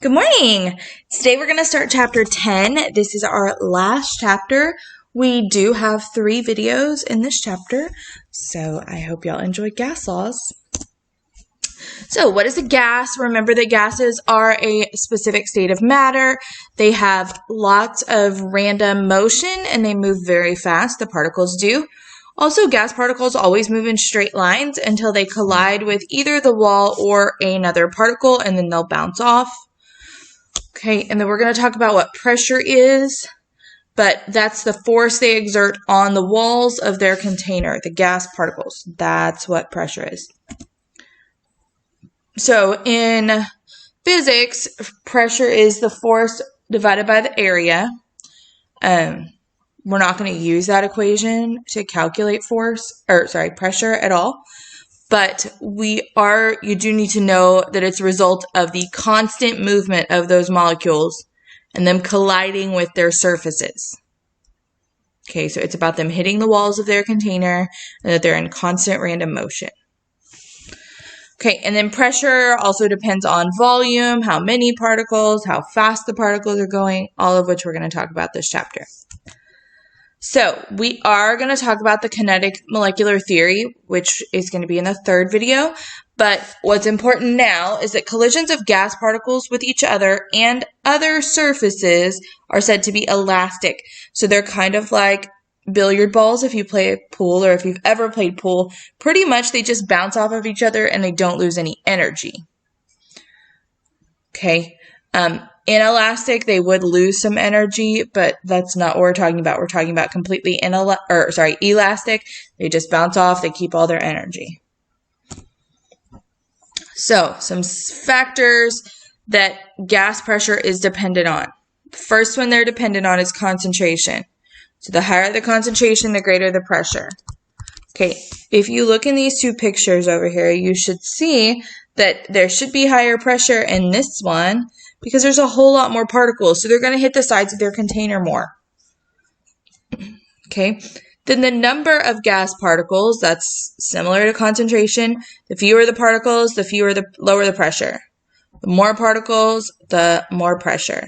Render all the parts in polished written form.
Good morning. Today we're going to start chapter 10. This is our last chapter. We do have 3 videos in this chapter, so I hope y'all enjoy gas laws. So what is a gas? Remember that gases are a specific state of matter. They have lots of random motion and they move very fast. The particles do. Also, gas particles always move in straight lines until they collide with either the wall or another particle, and then they'll bounce off. Okay, and then we're going to talk about what pressure is, but that's the force they exert on the walls of their container, the gas particles. That's what pressure is. So in physics, pressure is the force divided by the area. We're not going to use that equation to calculate pressure at all. But you do need to know that it's a result of the constant movement of those molecules and them colliding with their surfaces. Okay, so it's about them hitting the walls of their container and that they're in constant random motion. Okay, and then pressure also depends on volume, how many particles, how fast the particles are going, all of which we're going to talk about this chapter. So we are going to talk about the kinetic molecular theory, which is going to be in the 3rd video. But what's important now is that collisions of gas particles with each other and other surfaces are said to be elastic. So they're kind of like billiard balls if you play pool, or if you've ever played pool. Pretty much they just bounce off of each other and they don't lose any energy. Okay. Inelastic, they would lose some energy, but that's not what we're talking about. We're talking about completely elastic. They just bounce off. They keep all their energy. So, some factors that gas pressure is dependent on. The first one they're dependent on is concentration. So, the higher the concentration, the greater the pressure. Okay, if you look in these 2 pictures over here, you should see that there should be higher pressure in this one, because there's a whole lot more particles, so they're going to hit the sides of their container more. Okay, then the number of gas particles, that's similar to concentration. The fewer the particles, the lower the pressure. The more particles, the more pressure.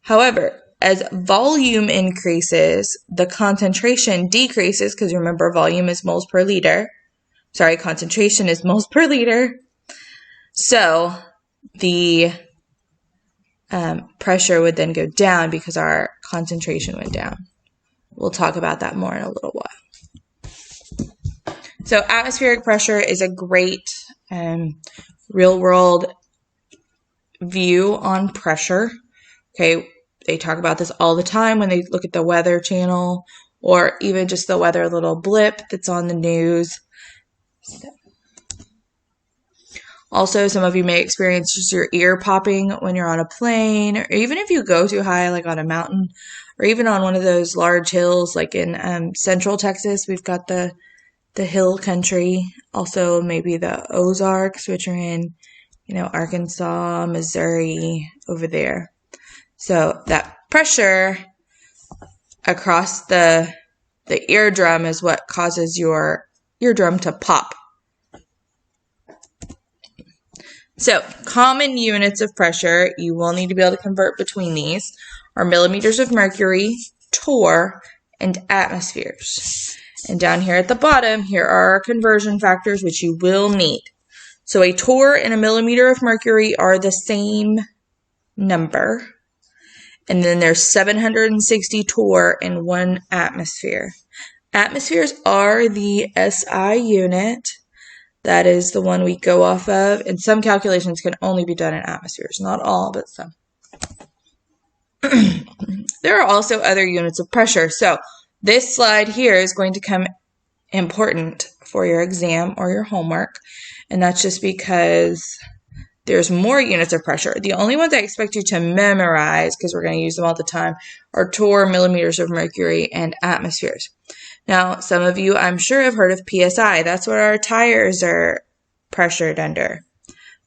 However, as volume increases, the concentration decreases, because remember, volume is moles per liter. Concentration is moles per liter. So the pressure would then go down because our concentration went down. We'll talk about that more in a little while. So atmospheric pressure is a great real-world view on pressure. Okay, they talk about this all the time when they look at the Weather Channel, or even just the weather little blip that's on the news. Also, some of you may experience just your ear popping when you're on a plane, or even if you go too high, like on a mountain, or even on one of those large hills, like in central Texas. We've got the hill country. Also, maybe the Ozarks, which are in, Arkansas, Missouri, over there. So that pressure across the eardrum is what causes your eardrum to pop. So, common units of pressure, you will need to be able to convert between these, are millimeters of mercury, torr, and atmospheres. And down here at the bottom, here are our conversion factors, which you will need. So, a torr and a millimeter of mercury are the same number. And then there's 760 torr in 1 atmosphere. Atmospheres are the SI unit. That is the one we go off of, and some calculations can only be done in atmospheres. Not all, but some. There are also other units of pressure. So this slide here is going to come important for your exam or your homework, and that's just because there's more units of pressure. The only ones I expect you to memorize, because we're going to use them all the time, are torr, millimeters of mercury, and atmospheres. Now, some of you, I'm sure, have heard of PSI. That's what our tires are pressured under.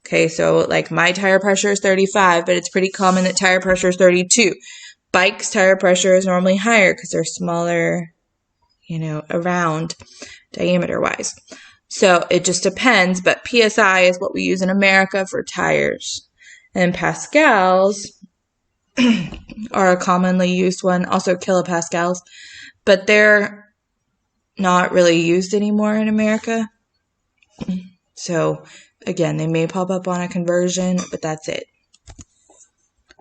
Okay, so like my tire pressure is 35, but it's pretty common that tire pressure is 32. Bikes' tire pressure is normally higher because they're smaller, around diameter-wise. So it just depends, but PSI is what we use in America for tires. And pascals are a commonly used one, also kilopascals, but they're not really used anymore in America. So again, they may pop up on a conversion, but that's it.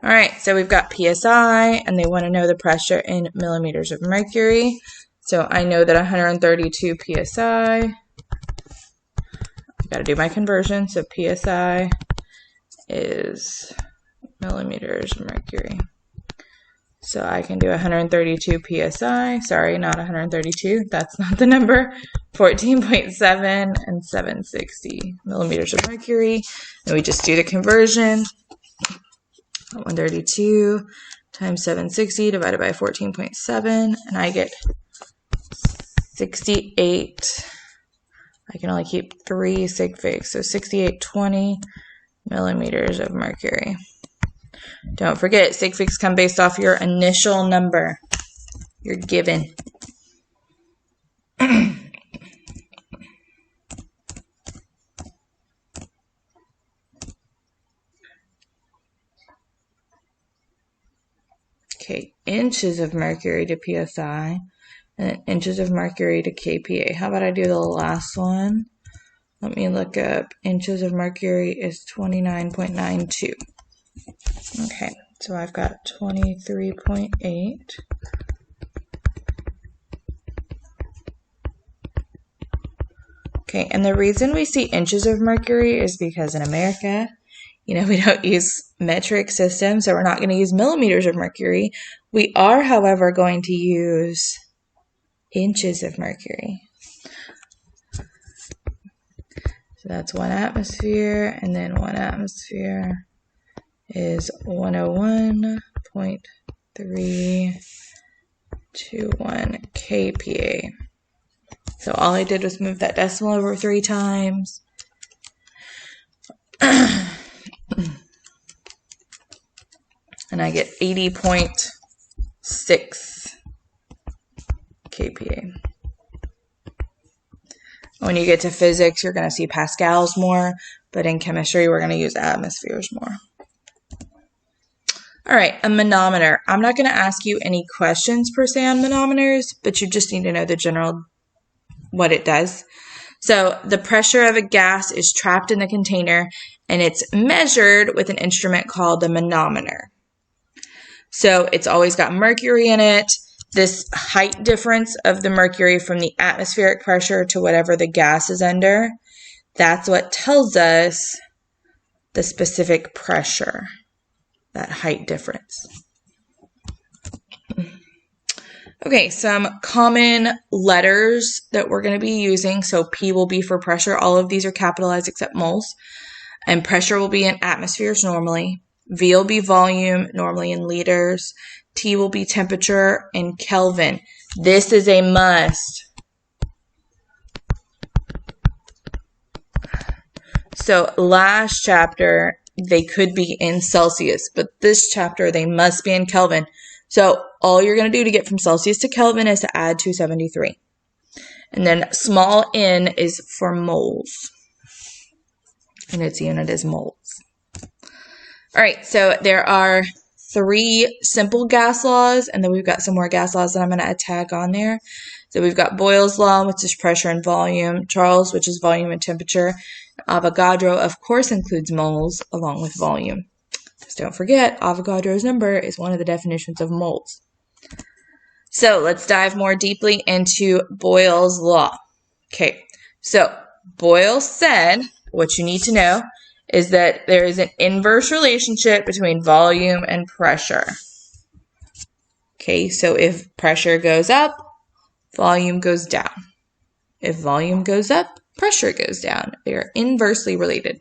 All right, so we've got PSI, and they want to know the pressure in millimeters of mercury. So I know that 132 PSI, I've got to do my conversion. So PSI is millimeters of mercury. So I can do 132 PSI, sorry, not 132, that's not the number, 14.7 and 760 millimeters of mercury. And we just do the conversion. 132 times 760 divided by 14.7, and I get 68. I can only keep 3 sig figs, so 6820 millimeters of mercury. Don't forget, sig figs come based off your initial number you're given. Okay, inches of mercury to PSI, and then inches of mercury to kPa. How about I do the last one? Let me look up. Inches of mercury is 29.92. Okay, so I've got 23.8. Okay, and the reason we see inches of mercury is because in America, we don't use metric systems, so we're not going to use millimeters of mercury. We are, however, going to use inches of mercury. So that's 1 atmosphere, and then 1 atmosphere is 101.321 kPa. So all I did was move that decimal over 3 times. And I get 80.6 kPa. When you get to physics, you're going to see pascals more, but in chemistry, we're going to use atmospheres more. All right, a manometer. I'm not going to ask you any questions per se on manometers, but you just need to know the general what it does. So the pressure of a gas is trapped in the container, and it's measured with an instrument called the manometer. So it's always got mercury in it. This height difference of the mercury from the atmospheric pressure to whatever the gas is under, that's what tells us the specific pressure, that height difference. Okay, some common letters that we're going to be using. So P will be for pressure. All of these are capitalized except moles. And pressure will be in atmospheres normally. V will be volume, normally in liters. T will be temperature in Kelvin. This is a must. So last chapter, they could be in Celsius, but this chapter, they must be in Kelvin. So all you're going to do to get from Celsius to Kelvin is to add 273. And then small n is for moles. And its unit is moles. All right, so there are 3 simple gas laws, and then we've got some more gas laws that I'm going to tag on there. So we've got Boyle's law, which is pressure and volume, Charles, which is volume and temperature. Avogadro, of course, includes moles along with volume. Just don't forget, Avogadro's number is one of the definitions of moles. So let's dive more deeply into Boyle's law. Okay, so Boyle said, what you need to know is that there is an inverse relationship between volume and pressure. Okay, so if pressure goes up, volume goes down. If volume goes up, pressure goes down. They are inversely related.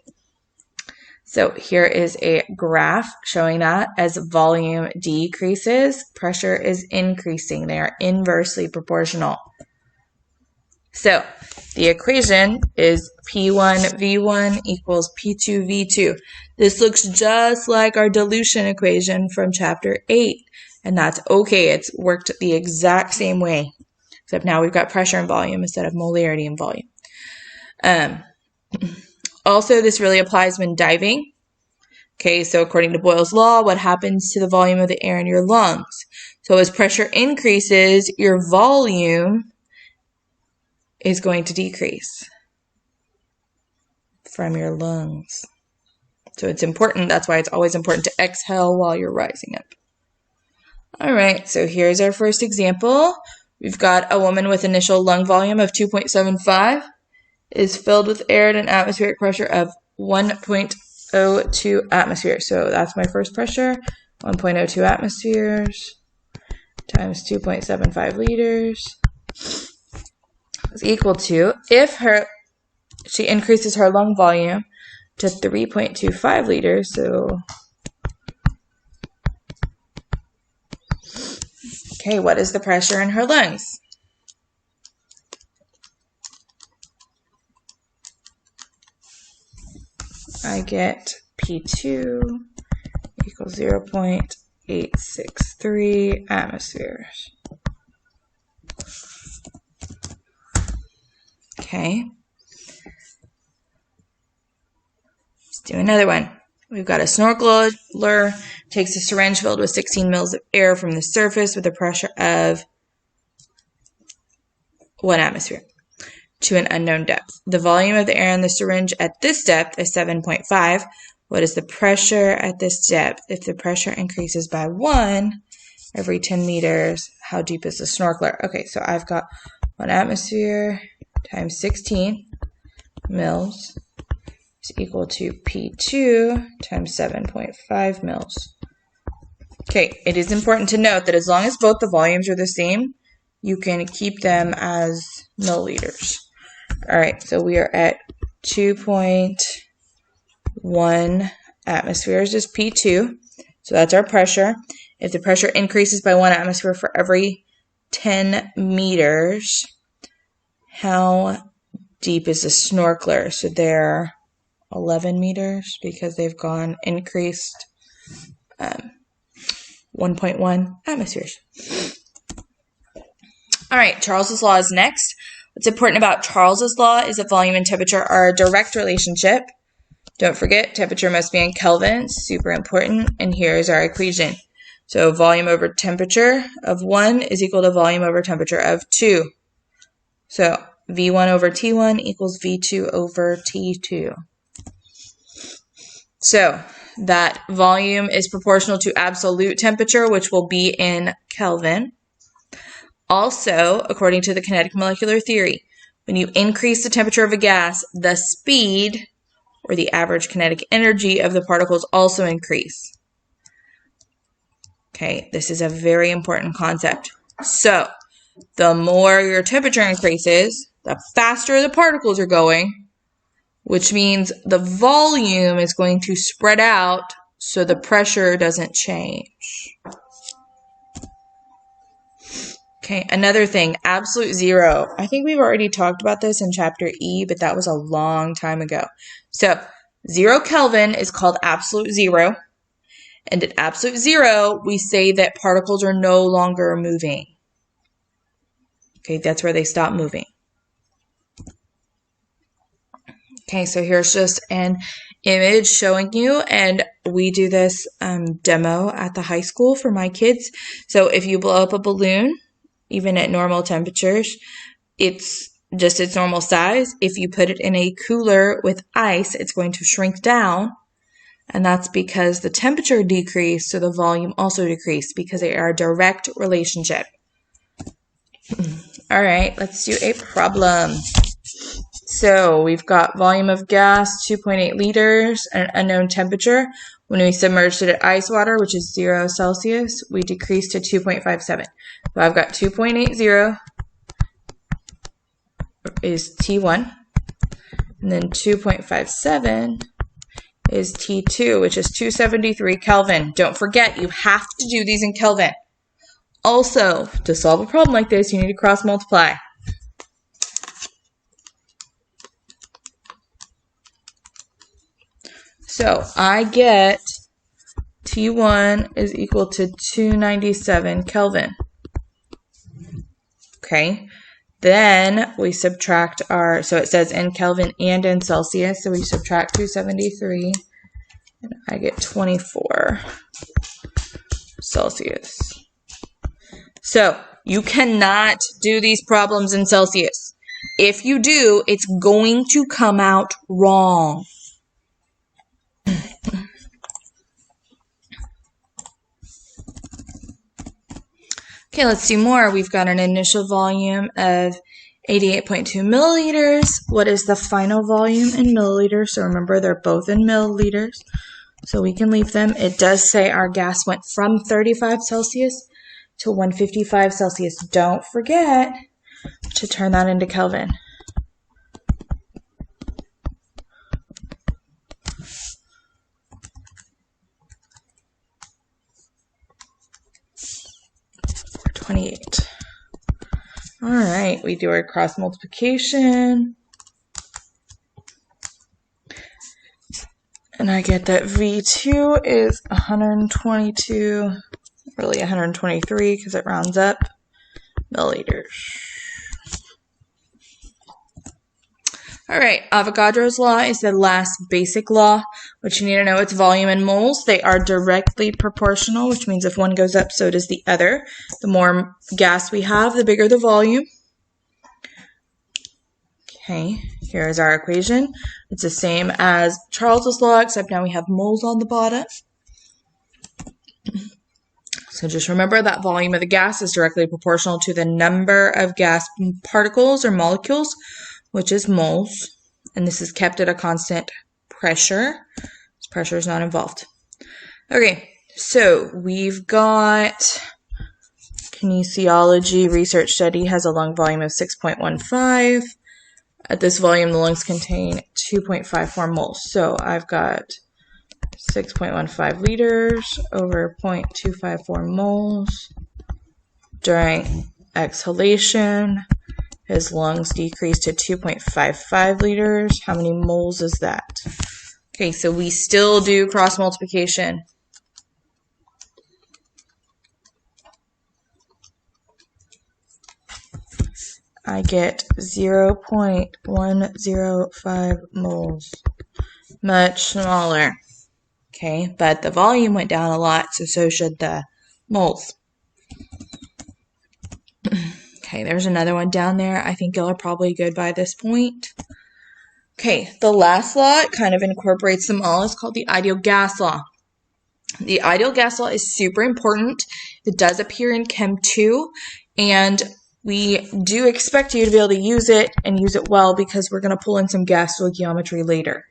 So here is a graph showing that as volume decreases, pressure is increasing. They are inversely proportional. So the equation is P1V1 equals P2V2. This looks just like our dilution equation from chapter 8, and that's okay. It's worked the exact same way, except now we've got pressure and volume instead of molarity and volume. Also, this really applies when diving. Okay, so according to Boyle's law, what happens to the volume of the air in your lungs? So as pressure increases, your volume is going to decrease from your lungs. So it's important. That's why it's always important to exhale while you're rising up. All right, so here's our first example. We've got a woman with initial lung volume of 2.75 is filled with air at an atmospheric pressure of 1.02 atmospheres. So that's my first pressure, 1.02 atmospheres times 2.75 liters is equal to, if she increases her lung volume to 3.25 liters, so okay, what is the pressure in her lungs? I get P2 equals 0.863 atmospheres. Okay. Let's do another one. We've got a snorkeler, takes a syringe filled with 16 mils of air from the surface with a pressure of 1 atmosphere to an unknown depth. The volume of the air in the syringe at this depth is 7.5. What is the pressure at this depth? If the pressure increases by 1 every 10 meters, how deep is the snorkeler? Okay, so I've got 1 atmosphere times 16 mils is equal to P2 times 7.5 mils. Okay, it is important to note that as long as both the volumes are the same, you can keep them as milliliters. All right, so we are at 2.1 atmospheres is P2. So that's our pressure. If the pressure increases by 1 atmosphere for every 10 meters, how deep is the snorkeler? So they're 11 meters because they've gone increased 1.1 atmospheres. All right, Charles's law is next. What's important about Charles's law is that volume and temperature are a direct relationship. Don't forget, temperature must be in Kelvin, super important. And here's our equation. So volume over temperature of 1 is equal to volume over temperature of 2. So V1 over T1 equals V2 over T2. So that volume is proportional to absolute temperature, which will be in Kelvin. Also, according to the kinetic molecular theory, when you increase the temperature of a gas, the speed, or the average kinetic energy of the particles, also increase. Okay, this is a very important concept. So, the more your temperature increases, the faster the particles are going, which means the volume is going to spread out so the pressure doesn't change. Okay, another thing, absolute zero. I think we've already talked about this in chapter E, but that was a long time ago. So 0 Kelvin is called absolute zero. And at absolute zero, we say that particles are no longer moving. Okay, that's where they stop moving. Okay, so here's just an image showing you, and we do this demo at the high school for my kids. So if you blow up a balloon, even at normal temperatures, it's just its normal size. If you put it in a cooler with ice, it's going to shrink down. And that's because the temperature decreased, so the volume also decreased because they are a direct relationship. All right, let's do a problem. So we've got volume of gas, 2.8 liters, and an unknown temperature. When we submerged it at ice water, which is 0 Celsius, we decreased to 2.57. So I've got 2.80 is T1, and then 2.57 is T2, which is 273 Kelvin. Don't forget, you have to do these in Kelvin. Also, to solve a problem like this, you need to cross multiply. So I get T1 is equal to 297 Kelvin. Okay, then we subtract our, so it says in Kelvin and in Celsius, so we subtract 273 And I get 24 Celsius. So you cannot do these problems in Celsius. If you do, it's going to come out wrong. Okay, let's do more. We've got an initial volume of 88.2 milliliters. What is the final volume in milliliters? So remember, they're both in milliliters, so we can leave them. It does say our gas went from 35 Celsius to 155 Celsius. Don't forget to turn that into Kelvin. All right, we do our cross multiplication. And I get that V2 is 122, really 123 because it rounds up, milliliters. All right, Avogadro's law is the last basic law, which you need to know its volume in moles. They are directly proportional, which means if one goes up, so does the other. The more gas we have, the bigger the volume. Okay, here's our equation. It's the same as Charles's law, except now we have moles on the bottom. So just remember that volume of the gas is directly proportional to the number of gas particles or molecules, which is moles, and this is kept at a constant pressure. This pressure is not involved. Okay, so we've got kinesiology research study has a lung volume of 6.15. At this volume, the lungs contain 2.54 moles. So I've got 6.15 liters over 0.254 moles. During exhalation, his lungs decreased to 2.55 liters. How many moles is that? Okay, so we still do cross multiplication. I get 0.105 moles. Much smaller. Okay, but the volume went down a lot, so should the moles. Okay, there's another one down there. I think y'all are probably good by this point. Okay, the last law, it kind of incorporates them all. It's called the ideal gas law. The ideal gas law is super important. It does appear in Chem 2, and we do expect you to be able to use it and use it well because we're going to pull in some gas stoichiometry later.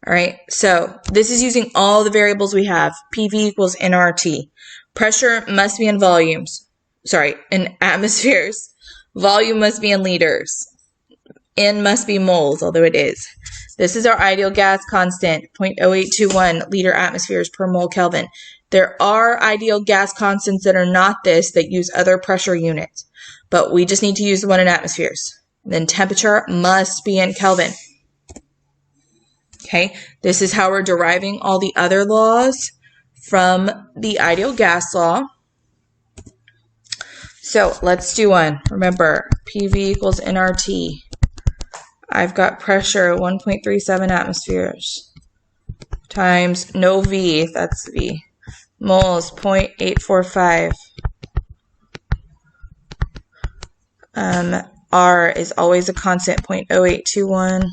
All right, so this is using all the variables we have. PV equals nRT. Pressure must be in volumes. Sorry, in atmospheres. Volume must be in liters. N must be moles, although it is. This is our ideal gas constant, 0.0821 liter atmospheres per mole Kelvin. There are ideal gas constants that are not this that use other pressure units, but we just need to use the one in atmospheres. Then temperature must be in Kelvin. Okay, this is how we're deriving all the other laws from the ideal gas law. So let's do one. Remember, PV equals nRT. I've got pressure 1.37 atmospheres times no V, that's V, moles 0.845. R is always a constant, 0.0821.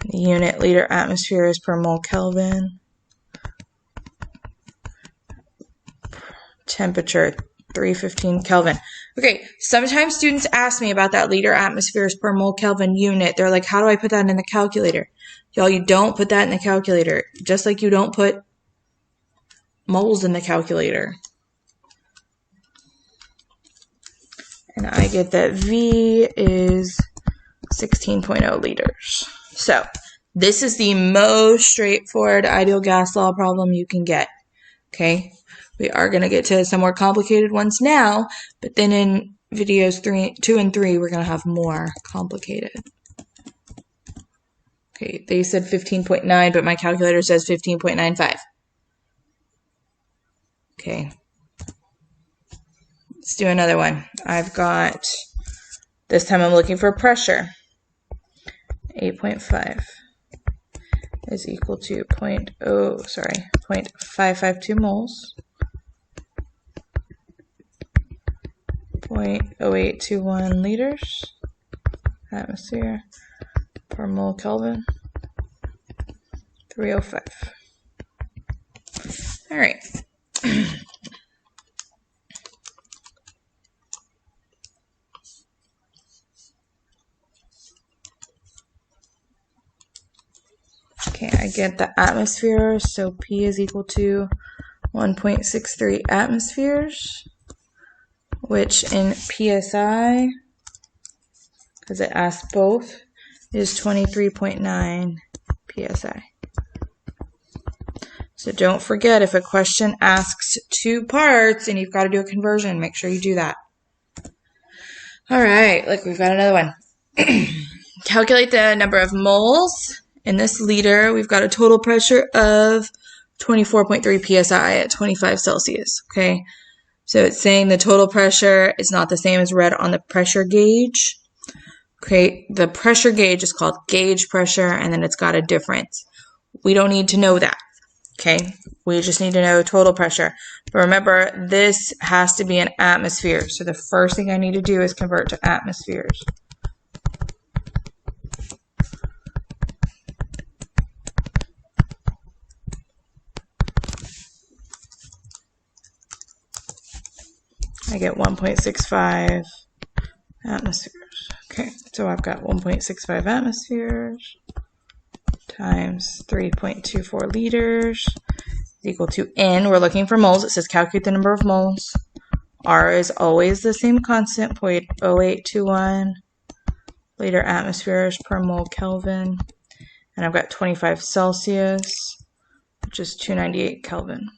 The unit liter atmospheres per mole Kelvin. Temperature 315 Kelvin. Okay, sometimes students ask me about that liter atmospheres per mole Kelvin unit. They're like, how do I put that in the calculator? Y'all, you don't put that in the calculator, just like you don't put moles in the calculator. And I get that V is 16.0 liters. So this is the most straightforward ideal gas law problem you can get. Okay, we are going to get to some more complicated ones now, but then in videos 2 and 3, we're going to have more complicated. Okay, they said 15.9, but my calculator says 15.95. Okay. Let's do another one. I've got, this time I'm looking for pressure. 8.5. is equal to 0.552 moles. 0.0821 liters atmosphere per mole Kelvin. 305. All right. Okay, I get the atmosphere, so P is equal to 1.63 atmospheres, which in PSI, because it asks both, is 23.9 PSI. So don't forget, if a question asks 2 parts and you've got to do a conversion, make sure you do that. All right, look, we've got another one. Calculate the number of moles in this liter. We've got a total pressure of 24.3 psi at 25 Celsius, okay? So it's saying the total pressure is not the same as read on the pressure gauge. Okay, the pressure gauge is called gauge pressure, and then it's got a difference. We don't need to know that, okay? We just need to know total pressure. But remember, this has to be an atmosphere. So the first thing I need to do is convert to atmospheres. I get 1.65 atmospheres. Okay, so I've got 1.65 atmospheres times 3.24 liters is equal to N. We're looking for moles. It says calculate the number of moles. R is always the same constant, 0.0821 liter atmospheres per mole Kelvin. And I've got 25 Celsius, which is 298 Kelvin.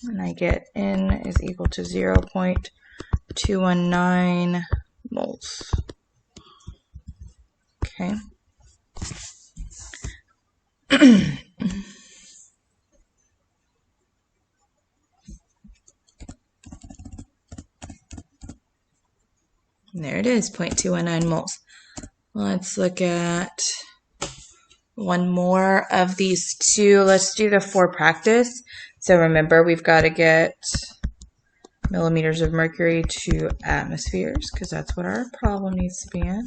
And I get N is equal to 0.219 moles. Okay. And there it is, 0.219 moles. Let's look at one more of these two. Let's do the for practice. So remember, we've got to get millimeters of mercury to atmospheres, because that's what our problem needs to be in.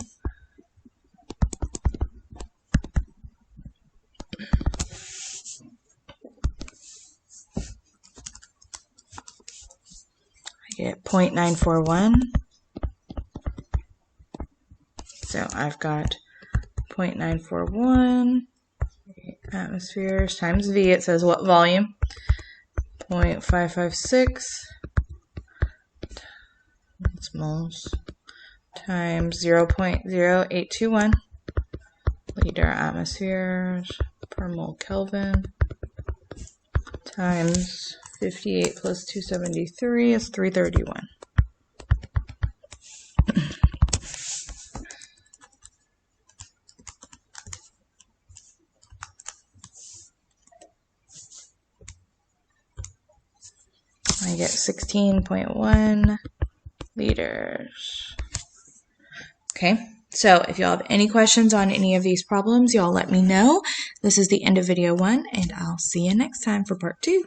I get 0.941. So I've got 0.941 atmospheres times V. It says what volume? 0.556. That's moles times 0.0821 liter atmospheres per mole Kelvin times 58 plus 273 is 331. I get 16.1 liters. Okay, so if y'all have any questions on any of these problems, y'all let me know. This is the end of video 1, and I'll see you next time for part 2.